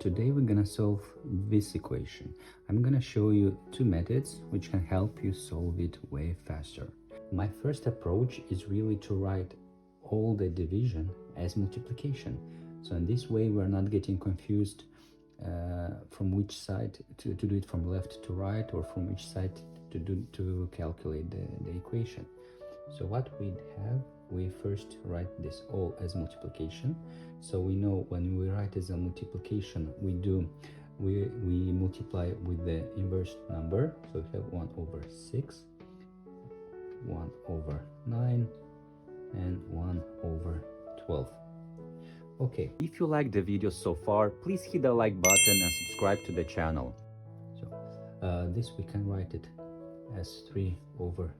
Today we're gonna solve this equation. I'm gonna show you two methods which can help you solve it way faster. My first approach is really to write all the division as multiplication. So in this way we're not getting confused from which side to do it from left to right, or from which side to calculate the equation. So what we have, we first write this all as multiplication. So we know when we write as a multiplication, we multiply with the inverse number. So we have 1 over 6, 1 over 9, and 1 over 12. Okay, if you like the video so far, please hit the like button and subscribe to the channel. So this we can write it as 3 over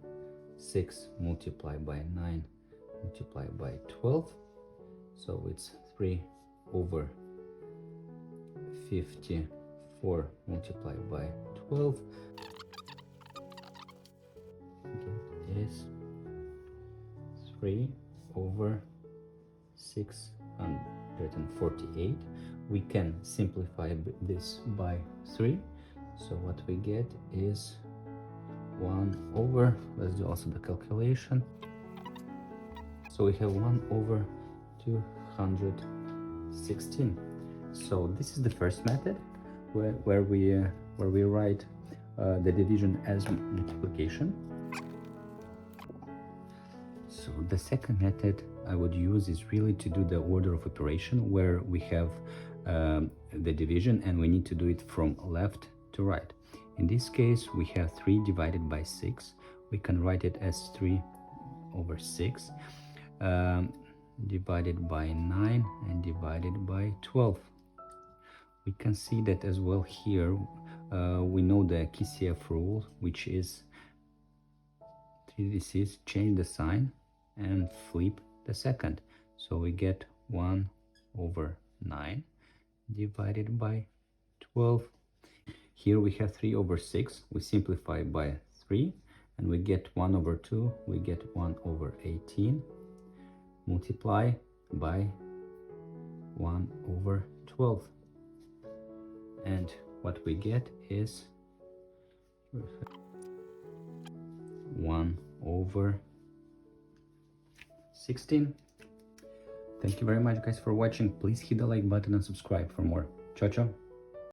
6 multiplied by 9 multiplied by 12. So it's 3 over 54 multiplied by 12. It is 3 over 648. We can simplify this by 3. So what we get is 1 over, let's do also the calculation. So we have 1 over 216. So this is the first method where we write the division as multiplication. So the second method I would use is really to do the order of operation, where we have the division and we need to do it from left to right. In this case, we have 3 divided by 6. We can write it as 3 over 6 divided by 9 and divided by 12. We can see that as well here. We know the KCF rule, which is 3d6, change the sign and flip the second. So we get 1 over 9 divided by 12. Here we have 3 over 6. We simplify by 3 and we get 1 over 2. We get 1 over 18. Multiply by 1 over 12. And what we get is 1 over 16. Thank you very much guys for watching. Please hit the like button and subscribe for more. Ciao ciao.